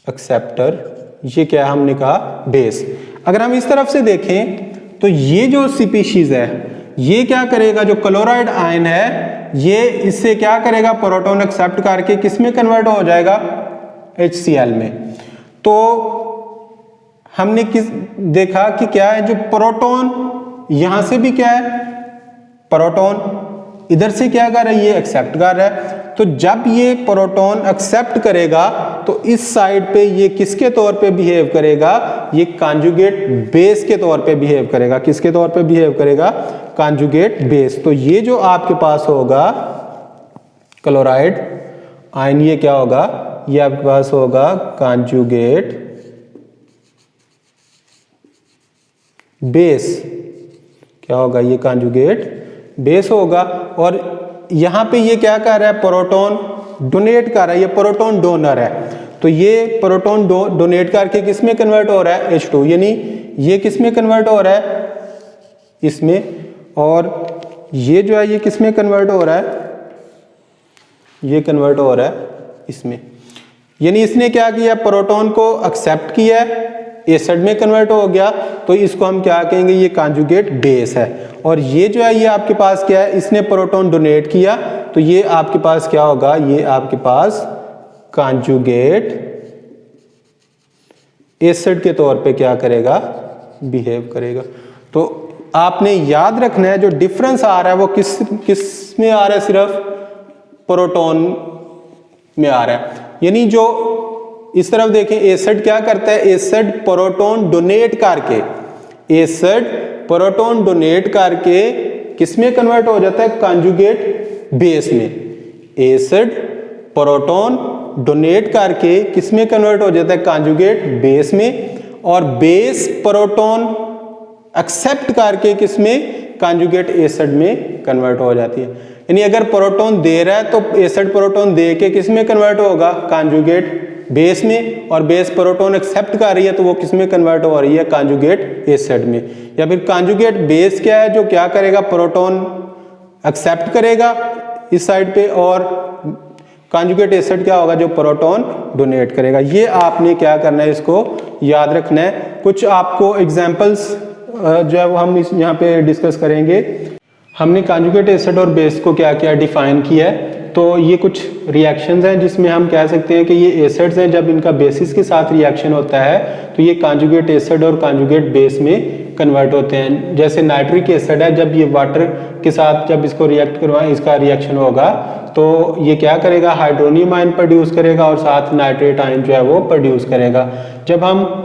एक्सेप्टर, ये क्या हमने कहा, बेस। अगर हम इस तरफ से देखें तो ये जो स्पीशीज है ये क्या करेगा, जो क्लोराइड आयन है ये इससे क्या करेगा, प्रोटॉन एक्सेप्ट करके किस में कन्वर्ट हो जाएगा, HCl में। तो हमने किस देखा कि क्या है, जो प्रोटॉन यहां से भी क्या है, प्रोटॉन इधर से क्या कर रहा है, ये एक्सेप्ट कर रहा है। तो जब ये प्रोटॉन एक्सेप्ट करेगा तो इस साइड पे ये किसके तौर पे बिहेव करेगा, ये कॉन्जुगेट बेस के तौर पे बिहेव करेगा। किसके तौर पे बिहेव करेगा, कॉन्जुगेट बेस। तो ये जो आपके पास होगा क्लोराइड आयन, ये क्या होगा, ये आपके पास होगा कॉन्जुगेट बेस। क्या होगा, ये कॉन्जुगेट बेस होगा। और यहां पे ये क्या कर रहा है, प्रोटॉन डोनेट कर रहा है, ये प्रोटॉन डोनर है। तो ये प्रोटॉन डोनेट करके किस में कन्वर्ट हो रहा है, H2, यानी ये किस में कन्वर्ट हो रहा है, इसमें, और ये जो है ये किस में कन्वर्ट हो रहा है, ये कन्वर्ट हो रहा है इसमें। यानी इसने क्या किया, प्रोटॉन को एक्सेप्ट किया है, एसिड में कन्वर्ट हो गया, तो इसको हम क्या कहेंगे, ये कॉन्जुगेट बेस है। और ये जो है ये आपके पास क्या है, इसने प्रोटॉन डोनेट किया, तो ये आपके पास क्या होगा, ये आपके पास कॉन्जुगेट एसिड के तौर पे क्या करेगा, बिहेव करेगा। तो आपने याद रखना है जो डिफरेंस आ रहा है वो किस में आ रहा है, सिर्फ प्रोटॉन में आ रहा है। यानी जो इस तरफ देखें, एसिड क्या करता है, एसिड प्रोटॉन डोनेट करके, एसिड प्रोटॉन डोनेट करके किस में कन्वर्ट हो जाता है, कॉन्जुगेट बेस में। एसिड प्रोटॉन डोनेट करके किस में कन्वर्ट हो जाता है, कॉन्जुगेट बेस में। और बेस प्रोटॉन एक्सेप्ट करके किस में, कॉन्जुगेट एसिड में कन्वर्ट हो जाती है। यानी अगर प्रोटॉन दे रहा है तो एसिड प्रोटॉन दे के किस में कन्वर्ट होगा, कॉन्जुगेट बेस में। और बेस प्रोटॉन एक्सेप्ट कर रही है तो वो किस में कन्वर्ट हो रही है, कॉन्जुगेट एसिड में। या फिर कॉन्जुगेट बेस क्या है, जो क्या करेगा, प्रोटॉन एक्सेप्ट करेगा इस साइड पे, और कॉन्जुगेट एसिड क्या होगा, जो प्रोटॉन डोनेट करेगा। ये आपने क्या करना है, इसको याद रखना है। कुछ आपको एग्जांपल्स जो है वो हम यहाँ पे डिस्कस करेंगे। हमने कॉन्जुगेट एसिड और बेस को क्या क्या डिफाइन किया है। तो ये कुछ रिएक्शंस हैं जिसमें हम कह सकते हैं कि ये एसिड्स हैं, जब इनका बेसिस के साथ रिएक्शन होता है तो ये कॉन्जुगेट एसिड और कॉन्जुगेट बेस में कन्वर्ट होते हैं। जैसे नाइट्रिक एसिड है, जब ये वाटर के साथ जब इसको रिएक्ट करवाएं, इसका रिएक्शन होगा तो ये क्या करेगा, हाइड्रोनियम आयन प्रोड्यूस करेगा और साथ नाइट्रेट आयन जो है वो प्रोड्यूस करेगा। जब हम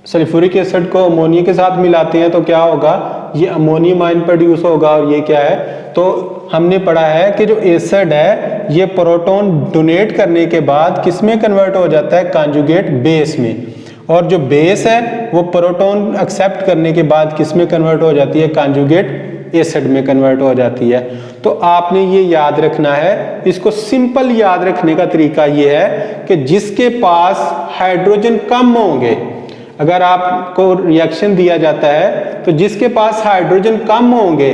सल्फ्यूरिक एसिड को अमोनिया के साथ मिलाते हैं तो क्या होगा, ये अमोनियम आयन प्रोड्यूस होगा। और ये क्या है, तो हमने पढ़ा है कि जो एसिड है ये प्रोटॉन डोनेट करने के बाद किस में कन्वर्ट हो जाता है, कॉन्जुगेट बेस में। और जो बेस है वो प्रोटॉन एक्सेप्ट करने के बाद किस में कन्वर्ट हो जाती है, कॉन्जुगेट एसिड में कन्वर्ट हो जाती है। तो आपने ये याद रखना है, इसको सिंपल याद रखने का तरीका ये है कि जिसके पास हाइड्रोजन कम होंगे, अगर आपको रिएक्शन दिया जाता है तो जिसके पास हाइड्रोजन कम होंगे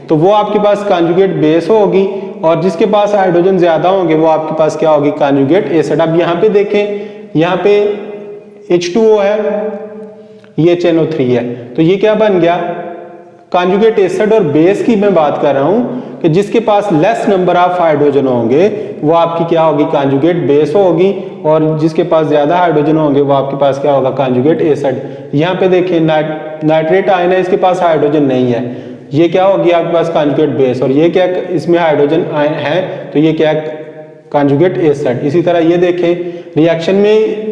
तो वो आपके पास कॉन्जुगेट बेस होगी, और जिसके पास हाइड्रोजन ज्यादा होंगे वो आपके पास क्या होगी, कॉन्जुगेट एसिड। अब यहाँ पे देखें, यहाँ पे H2O है, ये HNO3 है, तो ये क्या बन गया, कॉन्जुगेट एसिड। और बेस की मैं बात कर रहा हूं कि जिसके पास लेस नंबर ऑफ हाइड्रोजन होंगे वो आपकी क्या होगी, कॉन्जुगेट बेस होगी, और जिसके पास ज्यादा हाइड्रोजन होंगे वो आपके पास क्या होगा, कॉन्जुगेट एसिड। यहाँ पे देखिए नाइट्रेट आयन है, इसके पास हाइड्रोजन नहीं है, ये क्या होगी आपके पास, कॉन्जुगेट बेस। और ये क्या, इसमें हाइड्रोजन आयन है तो ये क्या, कॉन्जुगेट एसिड। इसी तरह ये देखें रिएक्शन में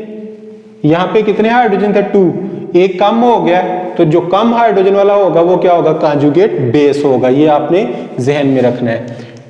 यहाँ पे कितने हाइड्रोजन थे, 2, एक कम हो गया, तो जो कम हाइड्रोजन वाला होगा वो क्या होगा, कॉन्जुगेट बेस होगा। ये आपने जहन में रखना है।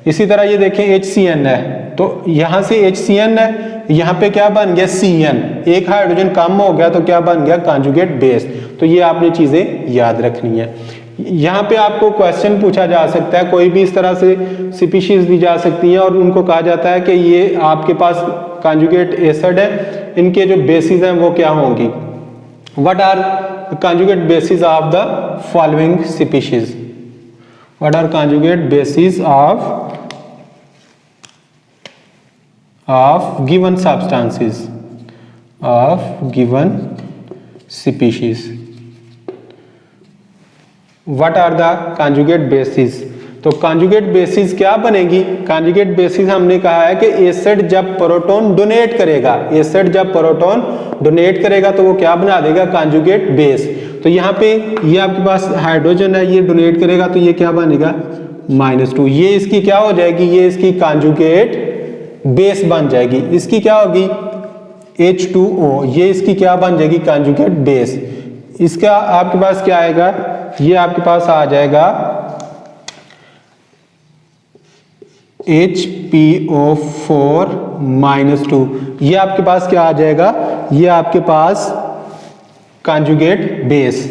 इसी तरह ये देखें HCN है, तो यहाँ से HCN है, यहाँ पे क्या बन गया, CN, एक हाइड्रोजन कम हो गया तो क्या बन गया, कॉन्जुगेट बेस। तो ये आपने चीजें याद रखनी है। यहाँ पे आपको क्वेश्चन पूछा जा सकता है, कोई भी इस तरह से स्पीशीज दी जा सकती हैं और उनको कहा जाता है कि ये आपके पास कॉन्जुगेट एसिड है, इनके जो बेसिस हैं वो क्या होंगी, what are conjugate bases of the following species, what are conjugate bases of given substances of given species, what are the conjugate bases. तो कॉन्जुगेट बेसिस क्या बनेगी, कॉन्जुगेट बेसिस हमने कहा है कि एसिड जब प्रोटॉन डोनेट करेगा, एसिड जब प्रोटॉन डोनेट करेगा तो वो क्या बना देगा, कॉन्जुगेट बेस। तो यहाँ पे ये आपके पास हाइड्रोजन है, ये डोनेट करेगा तो ये क्या बनेगा, -2, ये इसकी क्या हो जाएगी, ये इसकी कॉन्जुगेट बेस बन जाएगी। इसकी क्या होगी, H2O, ये इसकी क्या बन जाएगी, कॉन्जुगेट बेस। इसका आपके पास क्या आएगा, ये आपके पास आ जाएगा HPO4 -2, ये आपके पास क्या आ जाएगा, ये आपके पास कॉन्जुगेट बेस।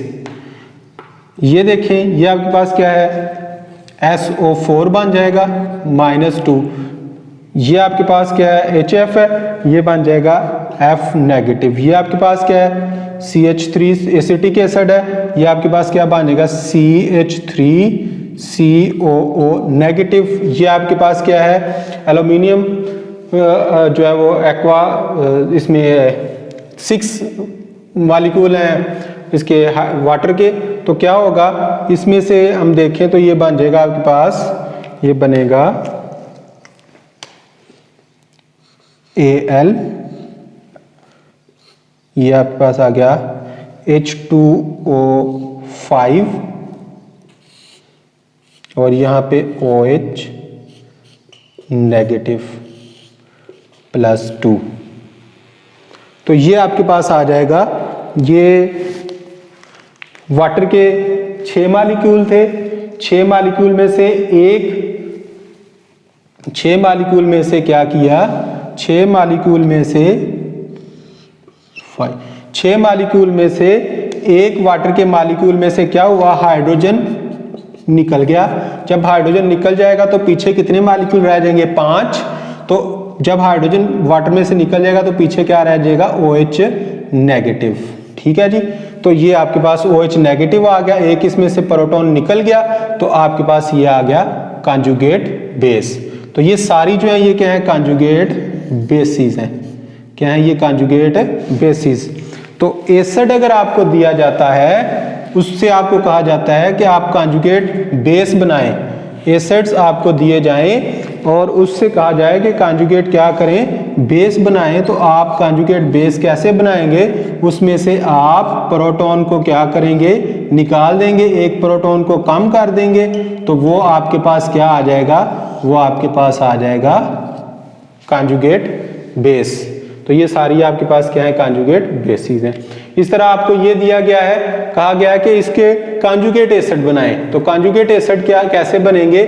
ये देखें, ये आपके पास क्या है, SO4 बन जाएगा -2, ये आपके पास क्या है, HF है, ये बन जाएगा F नेगेटिव। ये आपके पास क्या है, CH3 एसिटिक एसिड है, ये आपके पास क्या बनेगा, CH3COO नेगेटिव। ये आपके पास क्या है, एल्यूमिनियम जो है वो एक्वा, इसमें 6 मॉलिक्यूल हैं इसके वाटर के, तो क्या होगा, इसमें से हम देखें तो ये बन जाएगा आपके पास, ये बनेगा Al, ये आपके पास आ गया H2O5 और यहाँ पे OH नेगेटिव +2। तो ये आपके पास आ जाएगा, ये वाटर के 6 मॉलिक्यूल थे, 6 मॉलिक्यूल में से 6 मॉलिक्यूल में से क्या किया, 6 मॉलिक्यूल में से 6 मॉलिक्यूल में से एक वाटर के मॉलिक्यूल में से क्या हुआ, हाइड्रोजन निकल गया। जब हाइड्रोजन निकल जाएगा तो पीछे कितने मॉलिक्यूल रह जाएंगे, 5। तो जब हाइड्रोजन वाटर में से निकल जाएगा तो पीछे क्या रह जाएगा, OH नेगेटिव। ठीक है जी, तो ये आपके पास OH नेगेटिव आ गया, एक इसमें से प्रोटॉन निकल गया तो आपके पास ये आ गया कॉन्जुगेट बेस। तो ये सारी जो है ये क्या है, कॉन्जुगेट बेसिस हैं। क्या है ये, कॉन्जुगेट बेसिस। तो एसिड अगर आपको दिया जाता है उससे आपको कहा जाता है कि आप कॉन्जुगेट बेस बनाएं। एसिड्स आपको दिए जाएं और उससे कहा जाए कि कॉन्जुगेट क्या करें, बेस बनाएं। तो आप कॉन्जुगेट बेस कैसे बनाएंगे, उसमें से आप प्रोटॉन को क्या करेंगे, निकाल देंगे, एक प्रोटॉन को कम कर देंगे, तो वो आपके पास क्या आ जाएगा, वो आपके पास आ जाएगा कॉन्जुगेट बेस। तो ये सारी आपके पास क्या है, कॉन्जुगेट बेसिस हैं। इस तरह आपको ये दिया गया है, कहा गया है कि इसके कॉन्जुगेट एसिड बनाएं। तो कॉन्जुगेट एसिड क्या कैसे बनेंगे,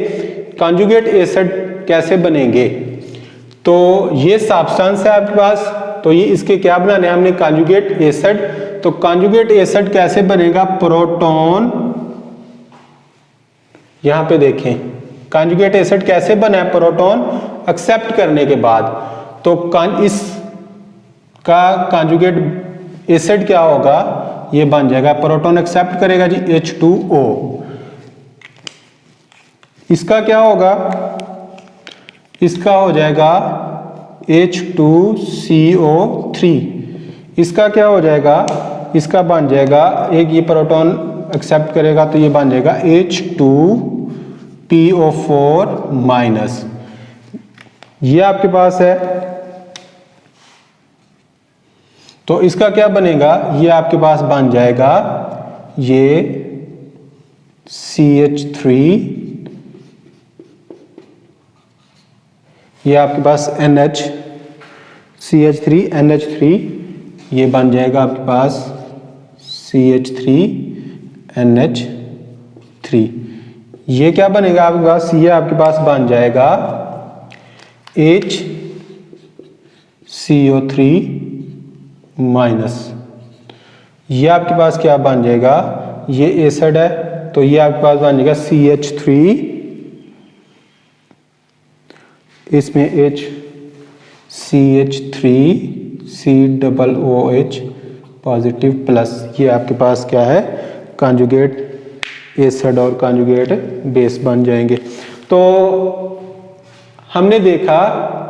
कॉन्जुगेट एसिड कैसे बनेंगे, तो ये सब्सटेंस है आपके पास, तो ये इसके क्या बनाने हैं हमने, कॉन्जुगेट एसिड। तो कॉन्जुगेट एसिड कैसे बनेगा, प्रोटॉन यहाँ पे देखें कॉन्जुगेट एसिड कैसे बना है, प्रोटॉन एक्सेप्ट करने के बाद। तो इस का कॉन्जुगेट एसिड क्या होगा, ये बन जाएगा, प्रोटॉन एक्सेप्ट करेगा जी H2O। इसका क्या होगा, इसका हो जाएगा H2CO3। इसका क्या हो जाएगा, इसका बन जाएगा, एक ये प्रोटॉन एक्सेप्ट करेगा तो ये बन जाएगा H2PO4 माइनस। ये आपके पास है, तो इसका क्या बनेगा, ये आपके पास बन जाएगा ये CH3, ये आपके पास CH3NH3, ये बन जाएगा आपके पास CH3NH3। ये क्या बनेगा आपके पास, ये आपके पास बन जाएगा HCO3 माइनस। ये आपके पास क्या बन जाएगा, ये एसिड है तो ये आपके पास बन जाएगा CH3, इसमें CH3COOH पॉजिटिव प्लस। ये आपके पास क्या है, कॉन्जुगेट एसिड और कॉन्जुगेट बेस बन जाएंगे। तो हमने देखा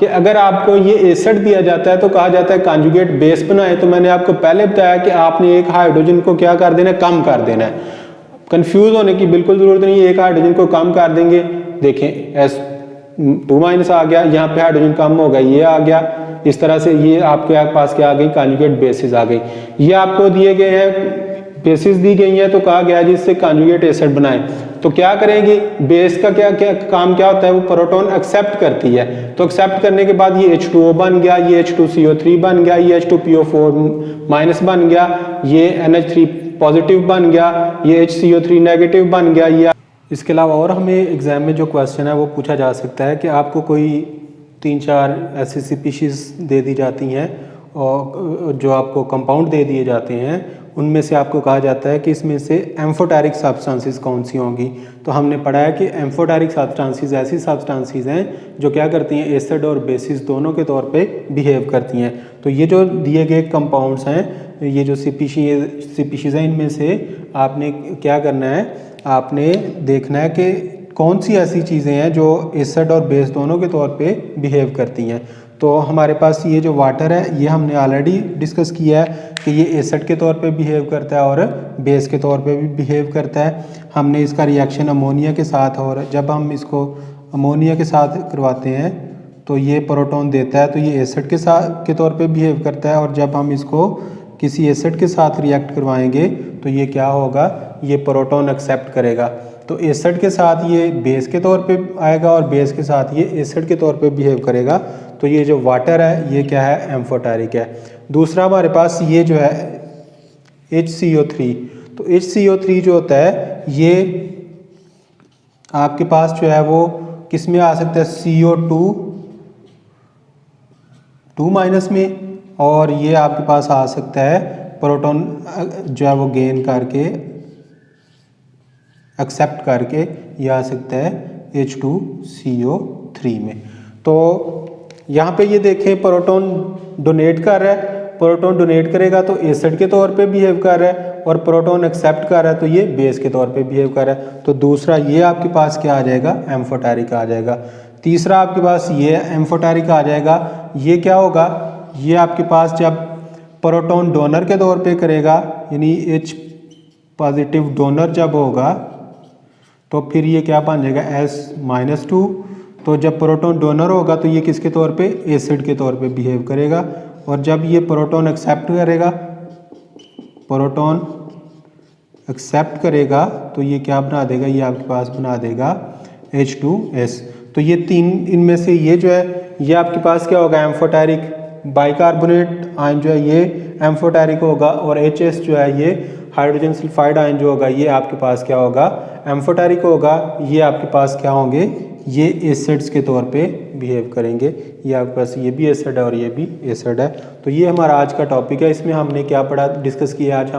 कि अगर आपको ये एसिड दिया जाता है तो कहा जाता है कॉन्जुगेट बेस बनाए। तो मैंने आपको पहले बताया कि आपने एक हाइड्रोजन को क्या कर देना है, कम कर देना है। कंफ्यूज होने की बिल्कुल जरूरत नहीं है, एक हाइड्रोजन को कम कर देंगे। देखें S2- आ गया, यहाँ पे हाइड्रोजन कम हो गया, ये आ गया। इस तरह से ये आपके पास क्या आ गई, कॉन्जुगेट बेसिस आ गई। ये आपको दिए गए हैं, बेसिस दी गई है तो कहा गया है जिससे कॉन्जुगेट एसिड बनाए। तो क्या करेंगे, बेस का क्या क्या काम क्या होता है, वो प्रोटॉन एक्सेप्ट करती है। तो एक्सेप्ट करने के बाद ये H2O बन गया, ये H2CO3 बन गया, ये H2PO4 माइनस बन गया, ये NH3 पॉजिटिव बन गया, ये HCO3 नेगेटिव बन गया। ये इसके अलावा और हमें एग्जाम में जो क्वेश्चन है वो पूछा जा सकता है कि आपको कोई 3-4 ऐसी स्पीशीज दे दी जाती हैं और जो आपको कंपाउंड दे दिए जाते हैं, उनमें से आपको कहा जाता है कि इसमें से एम्फोटेरिक सब्सटेंसेस कौन सी होंगी। तो हमने पढ़ा है कि एम्फोटेरिक सब्सटेंसेस ऐसी सब्सटेंसेस हैं जो क्या करती हैं, एसिड और बेसिस दोनों के तौर पे बिहेव करती हैं। तो ये जो दिए गए कंपाउंड्स हैं, ये जो स्पीशीज हैं, इनमें से आपने क्या करना है, आपने देखना है कि कौन सी ऐसी चीज़ें हैं जो एसिड और बेस दोनों के तौर पे बिहेव करती हैं। तो हमारे पास ये जो वाटर है, ये हमने ऑलरेडी डिस्कस किया है कि ये एसिड के तौर पे बिहेव करता है और बेस के तौर पे भी बिहेव करता है। हमने इसका रिएक्शन अमोनिया के साथ, और जब हम इसको अमोनिया के साथ करवाते हैं तो ये प्रोटॉन देता है, तो ये एसिड के साथ के तौर पे बिहेव करता है। और जब हम इसको किसी एसिड के साथ रिएक्ट करवाएंगे तो ये क्या होगा, ये प्रोटॉन एक्सेप्ट करेगा। तो एसिड के साथ ये बेस के तौर पे आएगा और बेस के साथ ये एसिड के तौर पे बिहेव करेगा। तो ये जो वाटर है ये क्या है, एम्फोटेरिक है। दूसरा हमारे पास ये जो है HCO3। तो HCO3 जो होता है ये आपके पास जो है वो किस में आ सकता है, CO2 माइनस में, और ये आपके पास आ सकता है प्रोटॉन जो है वो गेन करके एक्सेप्ट करके ये आ सकता है H2CO3 में। तो यहाँ पे ये देखें प्रोटॉन डोनेट कर रहा है, प्रोटॉन डोनेट करेगा तो एसिड के तौर पे बिहेव कर रहा है, और प्रोटॉन एक्सेप्ट कर रहा है तो ये बेस के तौर पे बिहेव कर रहा है। तो दूसरा ये आपके पास क्या आ जाएगा, एम्फोटेरिक आ जाएगा। तीसरा आपके पास ये एम्फोटेरिक आ जाएगा। ये क्या होगा, ये आपके पास जब प्रोटॉन डोनर के तौर पे करेगा, यानी H पॉजिटिव डोनर जब होगा तो फिर ये क्या बन जाएगा, S-2। तो जब प्रोटॉन डोनर होगा तो ये किसके तौर पे, एसिड के तौर पे बिहेव करेगा। और जब ये प्रोटॉन एक्सेप्ट करेगा, प्रोटॉन एक्सेप्ट करेगा तो ये क्या बना देगा, ये आपके पास बना देगा H2S। तो ये तीन, इनमें से ये जो है ये आपके पास क्या होगा, एम्फोटेरिक। बाइकार्बोनेट आयन जो है ये एम्फोटेरिक होगा, और HS जो है ये हाइड्रोजन सल्फाइड आयन जो होगा ये आपके पास क्या होगा, एम्फोटेरिक होगा। ये आपके पास क्या होंगे, ये एसिड्स के तौर पे बिहेव करेंगे। ये आपके पास ये भी एसिड है और ये भी एसिड है। तो ये हमारा आज का टॉपिक है। इसमें हमने क्या पढ़ा, डिस्कस किया आज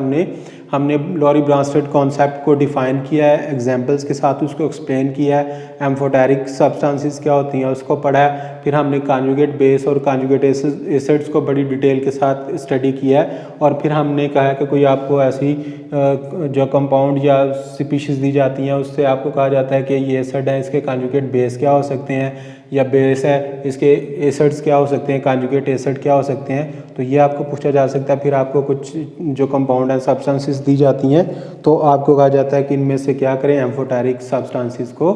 हमने लॉरी ब्रांस्टेड कॉन्सेप्ट को डिफाइन किया है, एग्जांपल्स के साथ उसको एक्सप्लेन किया है, एम्फोटेरिक सब्सटेंसेस क्या होती हैं उसको पढ़ा है, फिर हमने कॉन्जुगेट बेस और कॉन्जुगेट एसिड्स को बड़ी डिटेल के साथ स्टडी किया है, और फिर हमने कहा कि कोई आपको ऐसी जो कंपाउंड या स्पीशीज़ दी जाती हैं उससे आपको कहा जाता है कि ये एसिड है, इसके कॉन्जुगेट बेस क्या हो सकते हैं, या बेस है इसके एसिड्स क्या हो सकते हैं, कॉन्जुगेट एसिड क्या हो सकते हैं, तो ये आपको पूछा जा सकता है। फिर आपको कुछ जो कंपाउंड है सब्सटेंसेस दी जाती हैं तो आपको कहा जाता है कि इनमें से क्या करें, एम्फोटेरिक सब्सटेंसेस को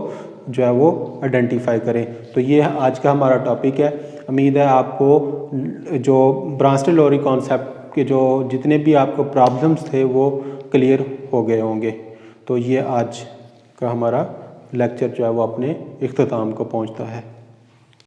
जो है वो आइडेंटिफाई करें। तो ये आज का हमारा टॉपिक है। उम्मीद है आपको जो ब्रांस्टेड-लॉरी कॉन्सेप्ट के जो जितने भी आपको प्रॉब्लम्स थे वो क्लियर हो गए होंगे। तो ये आज का हमारा लेक्चर जो है वो अपने इख्तिताम को पहुंचता है।